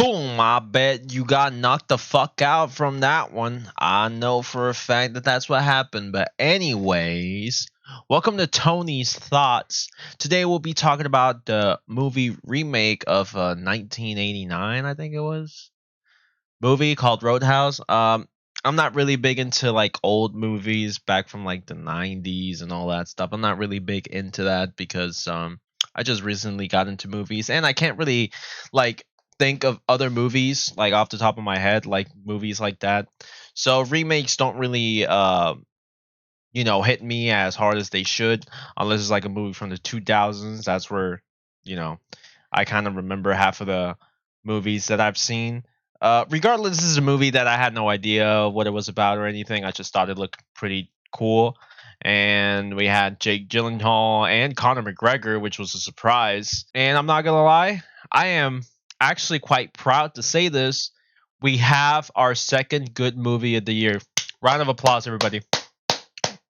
Boom, I bet you got knocked the fuck out from that one. I know for a fact that that's what happened. But, anyways, welcome to Tony's Thoughts. Today we'll be talking about the movie remake of 1989, I think it was. Movie called Roadhouse. I'm not really big into like old movies back from like the 90s and all that stuff. I'm not really big into that because I just recently got into movies and I can't really like think of other movies like off the top of my head like movies like that. So remakes don't really hit me as hard as they should unless it's like a movie from the 2000s. That's where, you know, I kind of remember half of the movies that I've seen. Regardless, this is a movie that I had no idea what it was about or anything. I just thought it looked pretty cool. And we had Jake Gyllenhaal and Conor McGregor, which was a surprise. And I'm not gonna lie, I am actually quite proud to say this. We have our second good movie of the year. Round of applause, everybody.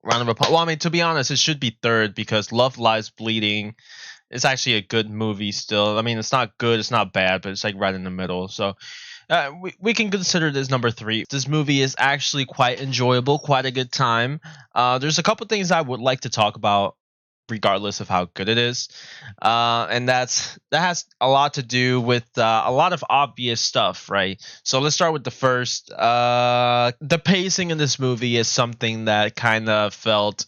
Round of applause. Well, I mean, to be honest, it should be third because Love Lies Bleeding is actually a good movie still. I mean, it's not good, it's not bad, but it's like right in the middle. So we can consider this number three. This movie is actually quite enjoyable, quite a good time. There's a couple things I would like to talk about, regardless of how good it is, and that has a lot to do with a lot of obvious stuff, right? So let's start with the first. The pacing in this movie is something that kind of felt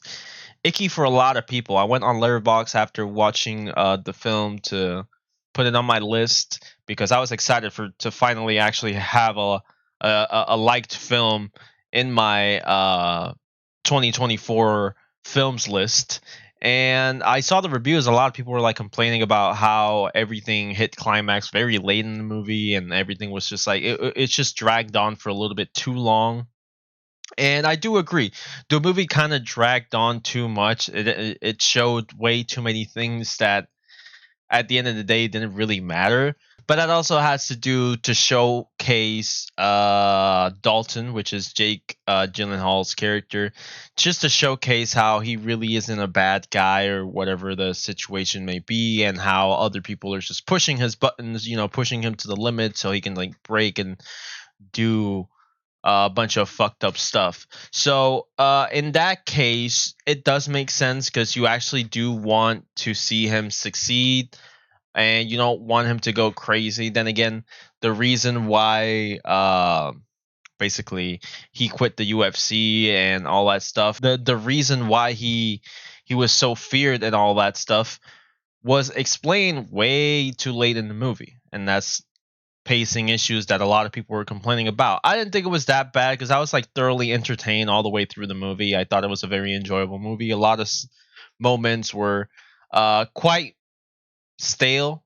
icky for a lot of people. I went on Letterboxd after watching the film to put it on my list because I was excited to finally actually have a liked film in my 2024 films list. And I saw the reviews. A lot of people were like complaining about how everything hit climax very late in the movie, and everything was just like it's just dragged on for a little bit too long. And I do agree. The movie kind of dragged on too much. It showed way too many things that at the end of the day didn't really matter. But that also has to do to showcase Dalton, which is Jake Gyllenhaal's character, just to showcase how he really isn't a bad guy or whatever the situation may be, and how other people are just pushing his buttons, pushing him to the limit so he can like break and do a bunch of fucked up stuff. So in that case, it does make sense because you actually do want to see him succeed and you don't want him to go crazy. Then again, the reason why basically he quit the UFC and all that stuff, the reason why he was so feared and all that stuff was explained way too late in the movie, and that's pacing issues that a lot of people were complaining about. I didn't think it was that bad because I was like thoroughly entertained all the way through the movie. I thought it was a very enjoyable movie. A lot of moments were quite stale.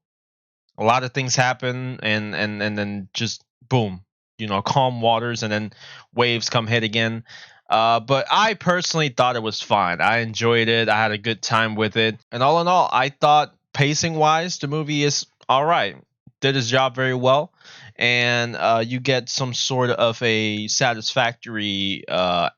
A lot of things happen, and then just boom, calm waters, and then waves come hit again. But I personally thought it was fine. I enjoyed it. I had a good time with it, and all in all, I thought pacing wise, the movie is all right. Did his job very well, and you get some sort of a satisfactory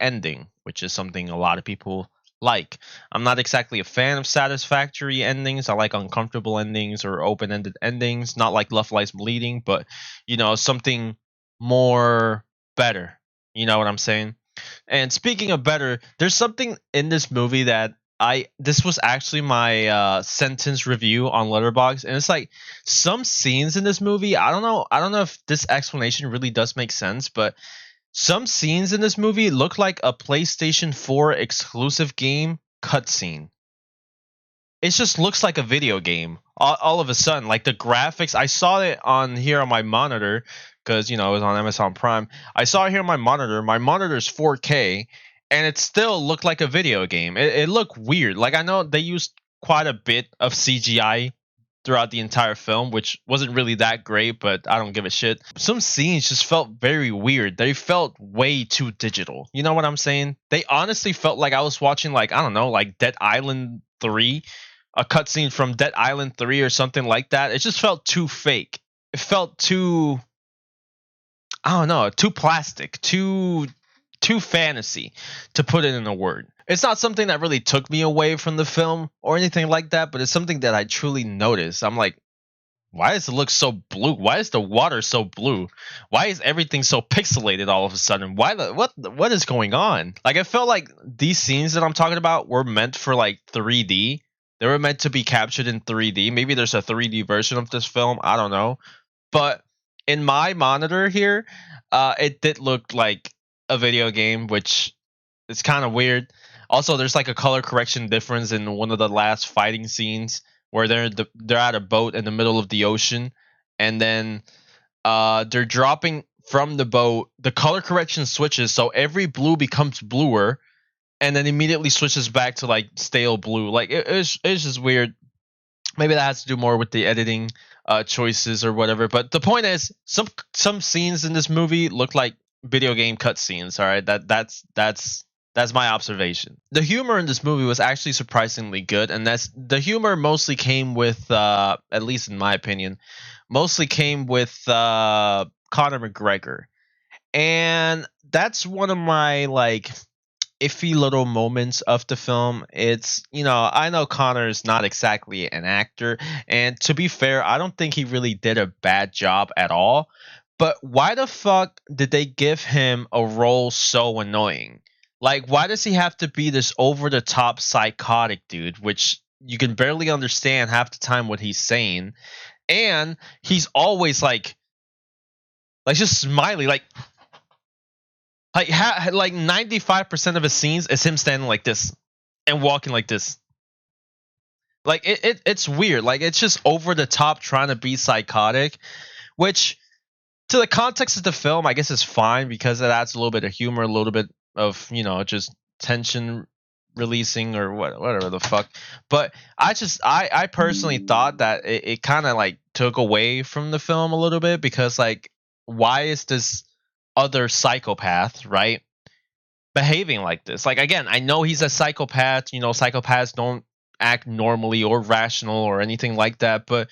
ending, which is something a lot of people like. I'm not exactly a fan of satisfactory endings. I like uncomfortable endings or open-ended endings, not like Love Lies Bleeding, but something more better. You know what I'm saying? And speaking of better, there's something in this movie that this was actually my sentence review on Letterboxd, and it's like some scenes in this movie. I don't know if this explanation really does make sense, but some scenes in this movie look like a PlayStation 4 exclusive game cutscene. It just looks like a video game. All of a sudden, like the graphics, I saw it on here on my monitor because it was on Amazon Prime. I saw it here on my monitor. My monitor's 4K, and it still looked like a video game. It looked weird. Like I know they used quite a bit of CGI throughout the entire film, which wasn't really that great, but I don't give a shit. Some scenes just felt very weird. They felt way too digital. You know what I'm saying? They honestly felt like I was watching like, I don't know, like Dead Island 3, a cutscene from Dead Island 3 or something like that. It just felt too fake. It felt too, I don't know, too plastic, too fantasy, to put it in a word. It's not something that really took me away from the film or anything like that, but it's something that I truly noticed. I'm like, Why does it look so blue? Why is the water so blue? Why is everything so pixelated all of a sudden? What is going on? Like I felt like these scenes that I'm talking about were meant for like 3D. They were meant to be captured in 3D. Maybe there's a 3D version of this film. I don't know. But in my monitor here, it did look like a video game, which is kind of weird. Also, there's like a color correction difference in one of the last fighting scenes where they're at a boat in the middle of the ocean, and then they're dropping from the boat. The color correction switches, so every blue becomes bluer, and then immediately switches back to like stale blue. Like it's just weird. Maybe that has to do more with the editing choices or whatever. But the point is, some scenes in this movie look like video game cutscenes. All right, that's my observation. The humor in this movie was actually surprisingly good, and that's the humor mostly came with, at least in my opinion, mostly came with Conor McGregor, and that's one of my like iffy little moments of the film. It's, I know Connor's not exactly an actor, and to be fair, I don't think he really did a bad job at all. But why the fuck did they give him a role so annoying? Like, why does he have to be this over the top psychotic dude, which you can barely understand half the time what he's saying? And he's always like just smiley, like 95% of his scenes is him standing like this and walking like this. Like it's weird. Like it's just over the top trying to be psychotic, which to the context of the film, I guess is fine because it adds a little bit of humor, a little bit of, just tension releasing or whatever the fuck. But I personally thought that it kind of like took away from the film a little bit because like why is this other psychopath, right, behaving like this? Like again, I know he's a psychopath, psychopaths don't act normally or rational or anything like that, but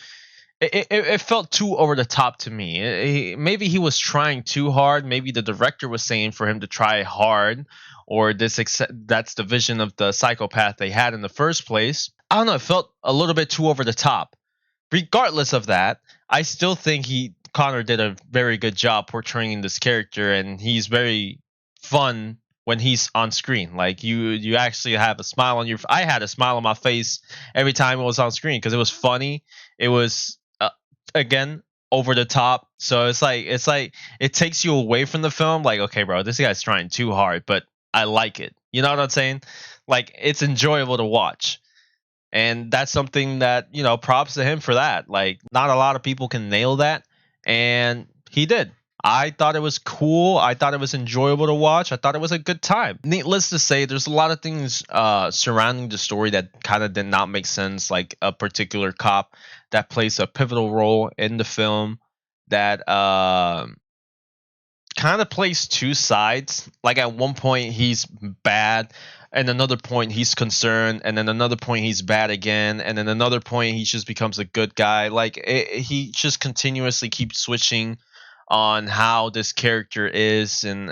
it felt too over the top to me. Maybe he was trying too hard. Maybe the director was saying for him to try hard, or that's the vision of the psychopath they had in the first place. I don't know. It felt a little bit too over the top. Regardless of that, I still think Connor did a very good job portraying this character, and he's very fun when he's on screen. Like you actually have a smile on your. I had a smile on my face every time it was on screen because it was funny. It was again over the top, so it's like it takes you away from the film. Like, okay, bro, this guy's trying too hard, but I like it. You know what I'm saying? Like it's enjoyable to watch. And that's something that, props to him for that. Like not a lot of people can nail that, and he did. I thought it was cool. I thought it was enjoyable to watch. I thought it was a good time. Needless to say, there's a lot of things surrounding the story that kind of did not make sense, like a particular cop that plays a pivotal role in the film that kind of plays two sides. Like at one point he's bad, and another point he's concerned, and then another point he's bad again, and then another point he just becomes a good guy. Like he just continuously keeps switching on how this character is, and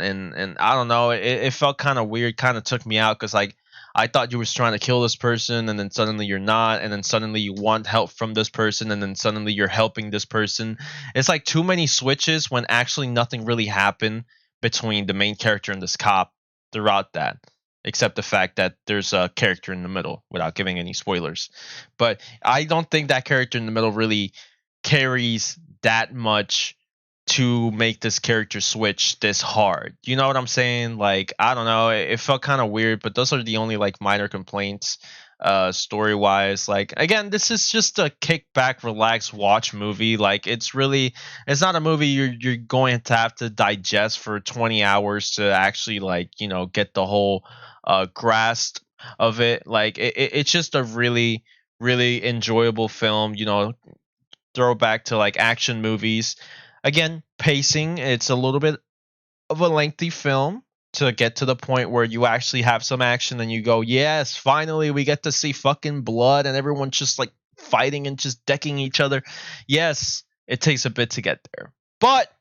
I don't know, it felt kind of weird, kind of took me out because like I thought you was trying to kill this person, and then suddenly you're not, and then suddenly you want help from this person, and then suddenly you're helping this person. It's like too many switches when actually nothing really happened between the main character and this cop throughout that, except the fact that there's a character in the middle without giving any spoilers. But I don't think that character in the middle really carries that much to make this character switch this hard. You know what I'm saying? Like, I don't know. It felt kind of weird, but those are the only like minor complaints story wise. Like again, this is just a kick back, relax, watch movie. Like it's not a movie you're going to have to digest for 20 hours to actually like, get the whole grasp of it. Like it's just a really, really enjoyable film, throwback to like action movies. Again, pacing, it's a little bit of a lengthy film to get to the point where you actually have some action and you go, yes, finally we get to see fucking blood and everyone's just like fighting and just decking each other. Yes, it takes a bit to get there. But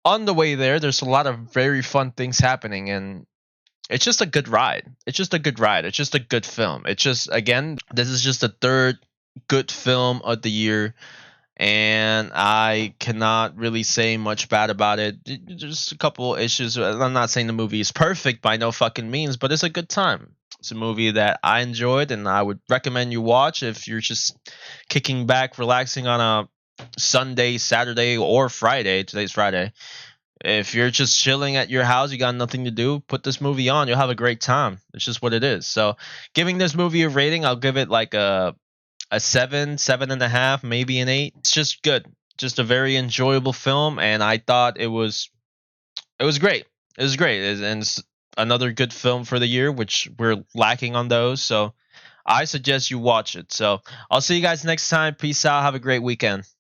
on the way there, there's a lot of very fun things happening, and it's just a good ride. It's just a good ride. It's just a good film. It's just, again, this is just the third good film of the year. and I cannot really say much bad about it. Just a couple issues. I'm not saying the movie is perfect by no fucking means, but it's a good time. It's a movie that I enjoyed, and I would recommend you watch if you're just kicking back, relaxing on a Sunday, Saturday, or Friday. Today's Friday. If you're just chilling at your house, you got nothing to do, put this movie on. You'll have a great time. It's just what it is. So, giving this movie a rating, I'll give it like a 7, 7.5, maybe an 8. It's just good. Just a very enjoyable film, and I thought it was great. It was great, and it's another good film for the year, which we're lacking on those. So I suggest you watch it. So I'll see you guys next time. Peace out. Have a great weekend.